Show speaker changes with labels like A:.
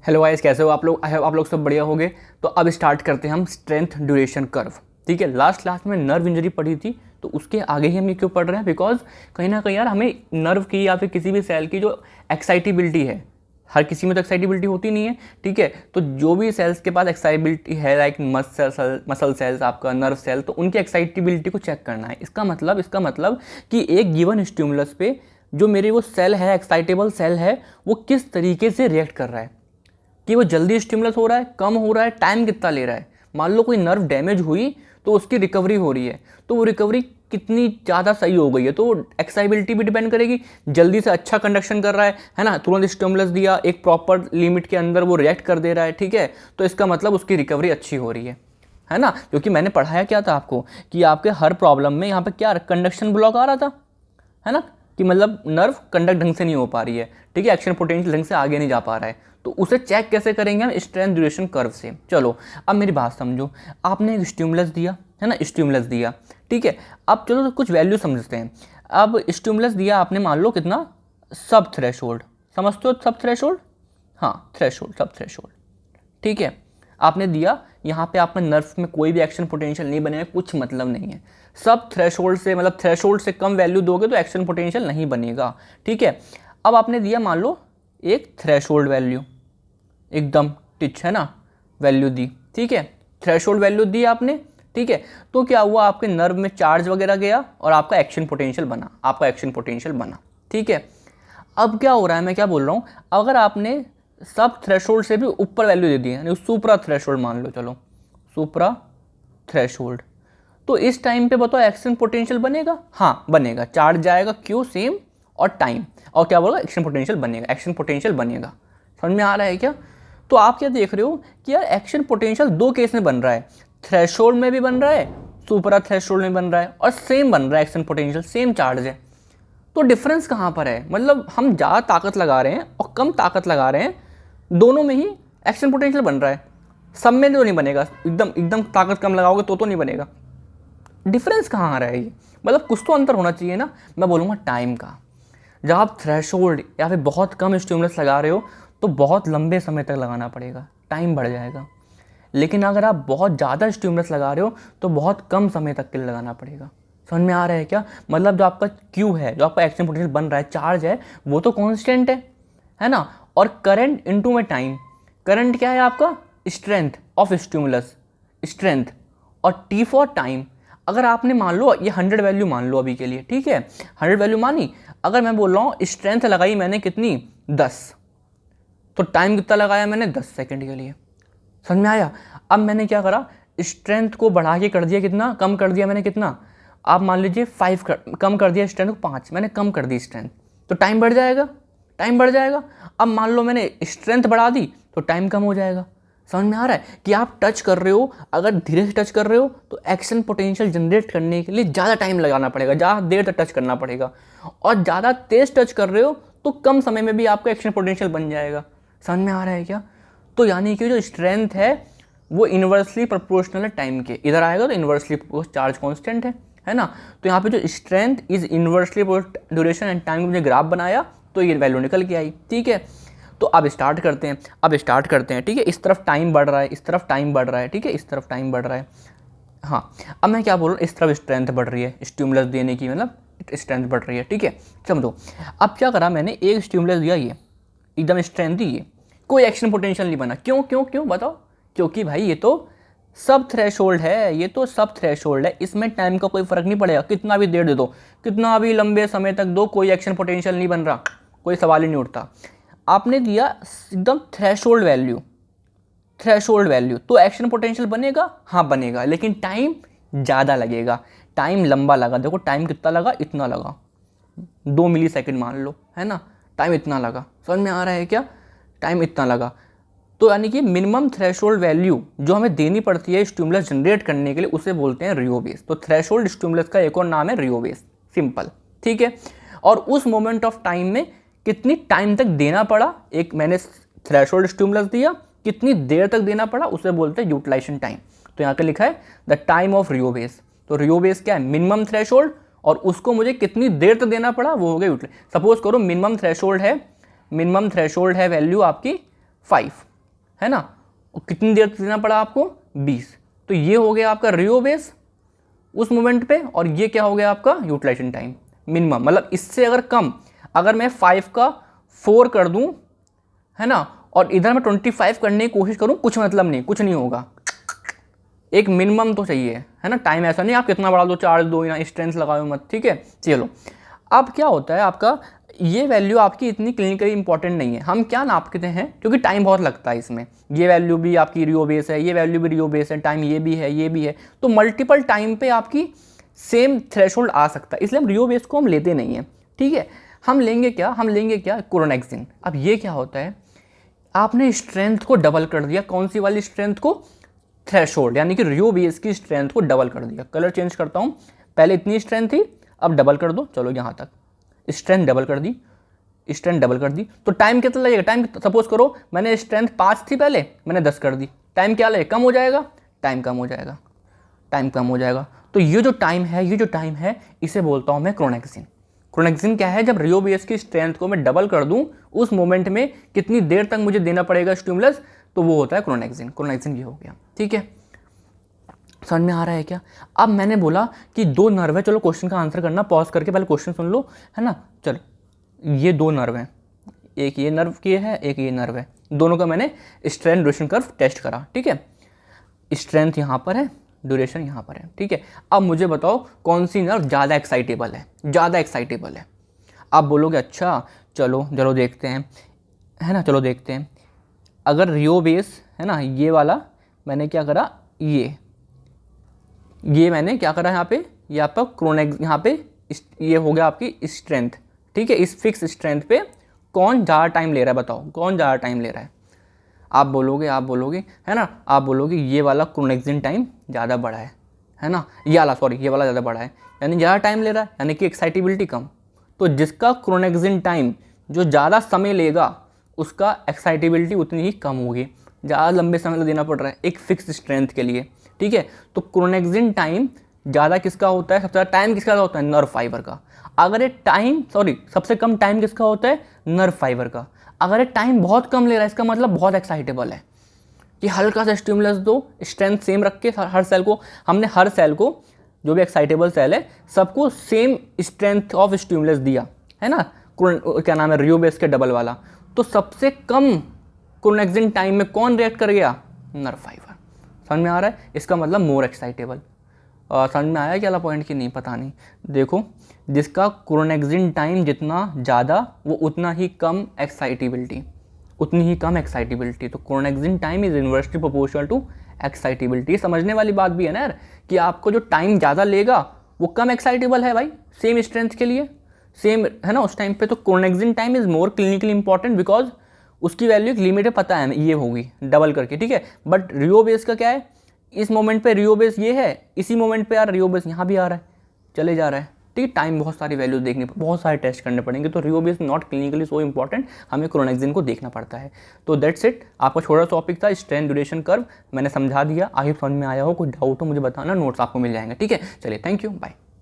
A: Hello guys, कैसे हो आप लोग? आई होप आप लोग सब बढ़िया होंगे। तो अब स्टार्ट करते हैं हम स्ट्रेंथ ड्यूरेशन कर्व। ठीक है, लास्ट क्लास में नर्व इंजरी पढ़ी थी, तो उसके आगे ही हम ये क्यों पढ़ रहे हैं? बिकॉज कहीं ना कहीं यार हमें नर्व की या फिर किसी भी सेल की जो एक्साइटेबिलिटी है, हर किसी में तो एक्साइटेबिलिटी होती नहीं है। ठीक है, तो जो भी सेल्स के पास एक्साइटेबिलिटी है, लाइक मसल सेल्स, आपका नर्व सेल, तो उनकी एक्साइटेबिलिटी को चेक करना है। इसका मतलब कि एक गिवन स्टिमुलस पे जो मेरी वो सेल है, एक्साइटेबल सेल है, वो किस तरीके से रिएक्ट कर रहा है, कि वो जल्दी स्टिमुलस हो रहा है, कम हो रहा है, टाइम कितना ले रहा है। मान लो कोई नर्व डैमेज हुई तो उसकी रिकवरी हो रही है, तो वो रिकवरी कितनी ज़्यादा सही हो गई है, तो एक्साइबिलिटी भी डिपेंड करेगी। जल्दी से अच्छा कंडक्शन कर रहा है ना, तुरंत स्टिमुलस दिया, एक प्रॉपर लिमिट के अंदर वो रिएक्ट कर दे रहा है। ठीक है, तो इसका मतलब उसकी रिकवरी अच्छी हो रही है ना। क्योंकि मैंने पढ़ाया क्या था आपको कि आपके हर प्रॉब्लम में यहाँ पे क्या कंडक्शन ब्लॉक आ रहा था, है ना, कि मतलब नर्व कंडक्ट ढंग से नहीं हो पा रही है। ठीक है, एक्शन पोटेंशियल ढंग से आगे नहीं जा पा रहा है, तो उसे चेक कैसे करेंगे हम? स्ट्रेंथ ड्यूरेशन कर्व से। चलो अब मेरी बात समझो, आपने एक स्टिमुलस दिया है ना, स्टिमुलस दिया, ठीक है। अब चलो तो कुछ वैल्यू समझते हैं। अब स्टिमुलस दिया आपने, मान लो कितना, सब थ्रेशोल्ड, समझते हो सब थ्रेशोल्ड? हाँ, थ्रेशोल्ड, सब थ्रेशोल्ड। ठीक है, आपने दिया, यहाँ पे आपने नर्व में कोई भी एक्शन पोटेंशियल नहीं बनेगा, कुछ मतलब नहीं है। सब थ्रेशोल्ड से, मतलब थ्रेशोल्ड से कम वैल्यू दोगे तो एक्शन पोटेंशियल नहीं बनेगा। ठीक है, अब आपने दिया मान लो एक थ्रेशोल्ड वैल्यू, एकदम टिच है ना, वैल्यू दी। ठीक है, थ्रेशोल्ड वैल्यू दी आपने। ठीक है, तो क्या हुआ, आपके नर्व में चार्ज वगैरह गया और आपका एक्शन पोटेंशियल बना, आपका एक्शन पोटेंशियल बना। ठीक है, अब क्या हो रहा है, मैं क्या बोल रहा हूँ, अगर आपने सब थ्रेशोल्ड से भी ऊपर वैल्यू दे दी, यानी सुपरा थ्रेशोल्ड मान लो, चलो सुपरा थ्रेशोल्ड, तो इस टाइम पे बताओ एक्शन पोटेंशियल बनेगा? हाँ बनेगा, चार्ज जाएगा, क्यों, सेम, और टाइम, और क्या बोला, एक्शन पोटेंशियल बनेगा, एक्शन पोटेंशियल बनेगा। समझ में आ रहा है क्या? तो आप क्या देख रहे हो कि यार एक्शन पोटेंशियल दो केस में बन रहा है, थ्रेशोल्ड में भी बन रहा है, सुपरा थ्रेशोल्ड में बन रहा है, और सेम बन रहा है एक्शन पोटेंशियल, सेम चार्ज है। तो डिफरेंस कहाँ पर है? मतलब हम ज़्यादा ताकत लगा रहे हैं और कम ताकत लगा रहे हैं, दोनों में ही एक्शन पोटेंशियल बन रहा है। सब में तो नहीं बनेगा, एकदम एकदम ताकत कम लगाओगे तो नहीं बनेगा। डिफरेंस कहाँ आ रहा है ये? मतलब कुछ तो अंतर होना चाहिए ना। मैं बोलूँगा टाइम का। जब आप थ्रेशोल्ड या फिर बहुत कम स्टिमुलस लगा रहे हो तो बहुत लंबे समय तक लगाना पड़ेगा, टाइम बढ़ जाएगा। लेकिन अगर आप बहुत ज़्यादा स्टिमुलस लगा रहे हो तो बहुत कम समय तक के लिए लगाना पड़ेगा। समझ में आ रहा है क्या? मतलब जो आपका क्यू है, जो आपका एक्शन पोटेंशियल बन रहा है, चार्ज है, वो तो कांस्टेंट है ना। और करंट इनटू में टाइम, करंट क्या है आपका? स्ट्रेंथ ऑफ स्टिमुलस, स्ट्रेंथ, और टी फॉर टाइम। अगर आपने मान लो ये 100 वैल्यू मान लो अभी के लिए, ठीक है, 100 वैल्यू मानी। अगर मैं बोल रहा हूँ स्ट्रेंथ लगाई मैंने कितनी, 10, तो टाइम कितना लगाया मैंने? 10 सेकेंड के लिए। समझ में आया? अब मैंने क्या करा, स्ट्रेंथ को बढ़ा के कर दिया, कितना कम कर दिया मैंने, कितना, आप मान लीजिए 5 कम कर दिया, स्ट्रेंथ को 5 मैंने कम कर दी स्ट्रेंथ, तो टाइम बढ़ जाएगा, टाइम बढ़ जाएगा। अब मान लो मैंने स्ट्रेंथ बढ़ा दी तो टाइम कम हो जाएगा। समझ में आ रहा है कि आप टच कर रहे हो, अगर धीरे से टच कर रहे हो तो एक्शन पोटेंशियल जनरेट करने के लिए ज़्यादा टाइम लगाना पड़ेगा, ज़्यादा देर तक टच करना पड़ेगा, और ज़्यादा तेज टच कर रहे हो तो कम समय में भी आपका एक्शन पोटेंशियल बन जाएगा। समझ में आ रहा है क्या? तो यानी कि जो स्ट्रेंथ है वो इन्वर्सली प्रोपोर्शनल है टाइम के। इधर आएगा तो इन्वर्सली, चार्ज कांस्टेंट है ना। तो यहाँ पे जो strength is inversely duration and time, मुझे ग्राफ बनाया तो ये वैल्यू निकल के आई। ठीक है, तो अब स्टार्ट करते हैं। ठीक है, इस तरफ टाइम बढ़ रहा है, इस तरफ टाइम बढ़ रहा है, ठीक है, इस तरफ टाइम बढ़ रहा है। हाँ, अब मैं क्या बोल रहा हूँ, इस तरफ स्ट्रेंथ बढ़ रही है, स्टिमुलस देने की मतलब स्ट्रेंथ बढ़ रही है। ठीक है, समझो। अब क्या करा मैंने, एक स्टिमुलस दिया, ये एकदम स्ट्रेंथ दी, ये कोई एक्शन पोटेंशियल नहीं बना। क्यों क्यों क्यों बताओ? क्योंकि भाई ये तो सब थ्रेशोल्ड है, ये तो सब थ्रेशोल्ड है, इसमें टाइम का कोई फर्क नहीं पड़ेगा। कितना भी देर दे दो, कितना भी लंबे समय तक दो, कोई एक्शन पोटेंशियल नहीं बन रहा, कोई सवाल ही नहीं उठता। आपने दिया एकदम थ्रेशोल्ड वैल्यू, तो एक्शन पोटेंशियल बनेगा? हाँ बनेगा, लेकिन टाइम ज़्यादा लगेगा, टाइम लंबा लगा। देखो टाइम कितना लगा, इतना लगा, 2 मिली सेकेंड मान लो, है ना, टाइम इतना लगा। समझ में आ रहा है क्या? टाइम इतना लगा। तो यानी कि मिनिमम थ्रेशोल्ड वैल्यू जो हमें देनी पड़ती है स्टिमुलस जनरेट करने के लिए, उसे बोलते हैं रियोबेस। तो थ्रेशोल्ड स्टिमुलस का एक और नाम है रियोबेस, सिंपल। ठीक है, और उस मोमेंट ऑफ टाइम में कितनी टाइम तक देना पड़ा, एक मैंने थ्रेशोल्ड स्टिमुलस दिया, कितनी देर तक देना पड़ा, उसे बोलते हैं यूटिलाइजेशन टाइम। तो यहाँ पे लिखा है द टाइम ऑफ रियोबेस। तो रियोबेस क्या है? मिनिमम थ्रेशोल्ड, और उसको मुझे कितनी देर तक देना पड़ा, वो हो गया यूटिलाइजेशन। सपोज करो मिनिमम थ्रेशोल्ड है वैल्यू आपकी 5, है ना, और कितनी देर तक देना पड़ा आपको 20। तो ये हो गया आपका रियो बेस उस मोमेंट पे, और ये क्या हो गया आपका यूटिलाइजेशन टाइम मिनिमम। मतलब इससे अगर कम, अगर मैं 5 का 4 कर दूं, है ना, और इधर मैं 25 करने की कोशिश करूं, कुछ मतलब नहीं, कुछ नहीं होगा। एक मिनिमम तो चाहिए, है ना। टाइम ऐसा नहीं आप कितना बढ़ा दो, चार्ज दो या स्ट्रेंथ लगाओ मत, ठीक है। चलो अब क्या होता है आपका, ये वैल्यू आपकी इतनी क्लिनिकली इंपॉर्टेंट नहीं है। हम क्या नापते हैं, क्योंकि टाइम बहुत लगता है इसमें। ये वैल्यू भी आपकी रियो बेस है, ये वैल्यू भी रियो बेस है, टाइम ये भी है, ये भी है, तो मल्टीपल टाइम पे आपकी सेम थ्रेशोल्ड आ सकता है, इसलिए हम रियो बेस को हम लेते नहीं हैं, ठीक है। हम लेंगे क्या क्रोनेक्सिन। अब ये क्या होता है, आपने स्ट्रेंथ को डबल कर दिया। कौन सी वाली स्ट्रेंथ को, थ्रेशोल्ड, यानी कि रियो बेस की स्ट्रेंथ को डबल कर दिया। कलर चेंज करता हूँ, पहले इतनी स्ट्रेंथ थी, अब डबल कर दो, चलो यहाँ तक स्ट्रेंथ डबल कर दी, स्ट्रेंथ डबल कर दी। तो टाइम कितना लगेगा, टाइम सपोज करो मैंने स्ट्रेंथ 5 थी पहले, मैंने 10 कर दी, टाइम क्या लगेगा, कम हो जाएगा, टाइम कम हो जाएगा, टाइम कम हो जाएगा। तो ये जो टाइम है इसे बोलता हूँ मैं क्रोनेक्सिन। क्रोनेक्सिन क्या है, जब रियो बेस की स्ट्रेंथ को मैं डबल कर दूं, उस मोमेंट में कितनी देर तक मुझे देना पड़ेगा स्टिमुलस, तो वो होता है क्रोनेक्सिन। क्रोनेक्सिन ये हो गया, ठीक है। समझ में आ रहा है क्या। अब मैंने बोला कि 2 नर्व है, चलो क्वेश्चन का आंसर करना, पॉज करके पहले क्वेश्चन सुन लो, है ना। चलो ये 2 नर्व हैं, एक ये नर्व की है, एक ये नर्व है, दोनों का मैंने स्ट्रेंथ ड्यूरेशन कर्व टेस्ट करा, ठीक है। स्ट्रेंथ यहाँ पर है, ड्यूरेशन यहाँ पर है, ठीक है। अब मुझे बताओ कौन सी नर्व ज़्यादा एक्साइटेबल है, आप बोलोगे अच्छा चलो देखते हैं, है ना, चलो देखते हैं। अगर रियो बेस है ना, ये वाला मैंने क्या करा, ये मैंने क्या करा यहाँ पे, ये आपका क्रोनेक्स, यहाँ पे ये हो गया आपकी स्ट्रेंथ, ठीक है। इस फिक्स स्ट्रेंथ पे कौन ज़्यादा टाइम ले रहा है, बताओ कौन ज़्यादा टाइम ले रहा है। आप बोलोगे है ना, आप बोलोगे ये वाला क्रोनेक्सिन टाइम ज़्यादा बड़ा है ना, ये वाला ज़्यादा बड़ा है, यानी ज़्यादा टाइम ले रहा है, यानी कि एक्साइटेबिलिटी कम। तो जिसका क्रोनेक्सिन टाइम जो ज़्यादा समय लेगा, उसका एक्साइटेबिलिटी उतनी ही कम होगी, ज़्यादा लंबे समय देना पड़ रहा है एक फिक्स स्ट्रेंथ के लिए, ठीक है। तो क्रोनेक्सिन टाइम ज़्यादा किसका होता है, सबसे ज़्यादा टाइम किसका होता है, नर्व फाइबर का। अगर ये सबसे कम टाइम किसका होता है, नर्व फाइबर का। अगर ये टाइम बहुत कम ले रहा है, इसका मतलब बहुत एक्साइटेबल है, कि हल्का सा स्टिमुलस दो, स्ट्रेंथ सेम रख के हर सेल को, हमने हर सेल को, जो भी एक्साइटेबल सेल है सबको सेम स्ट्रेंथ ऑफ स्टिमुलस दिया, है ना, क्या नाम है, रियो बेस के डबल वाला। तो सबसे कम क्रोनेक्सिन टाइम में कौन रिएक्ट कर गया, नर्व फाइबर। समझ में आ रहा है, इसका मतलब मोर एक्साइटेबल। समझ में आया क्या वाला पॉइंट की नहीं, पता नहीं। देखो जिसका क्रोनेक्सिन टाइम जितना ज़्यादा, वो उतना ही कम एक्साइटेबिलिटी, तो chronaxie time is inversely proportional to excitability. समझने वाली बात भी है ना यार, कि आपको जो टाइम ज़्यादा लेगा वो कम एक्साइटेबल है भाई, सेम स्ट्रेंथ के लिए, सेम है ना उस टाइम पे। तो chronaxie time is more clinically important, because उसकी वैल्यू एक लिमिट है, पता है ये होगी डबल करके, ठीक है। बट रियो बेस का क्या है, इस मोमेंट पे रियो बेस ये है, इसी मोमेंट पे यार रियो बेस यहाँ भी आ रहा है, चले जा रहा है, ठीक है। टाइम बहुत सारी वैल्यूज देखनी, बहुत सारे टेस्ट करने पड़ेंगे, तो rheobase not clinically so important, हमें क्रोनेक्सिन को देखना पड़ता है। तो दैट्स इट, आपका छोटा सा टॉपिक था स्ट्रेंथ ड्यूरेशन कर्व, मैंने समझा दिया। आई समझ में आया हो, कोई डाउट हो मुझे बताना, नोट्स आपको मिल जाएंगे, ठीक है। चलिए, थैंक यू, बाय।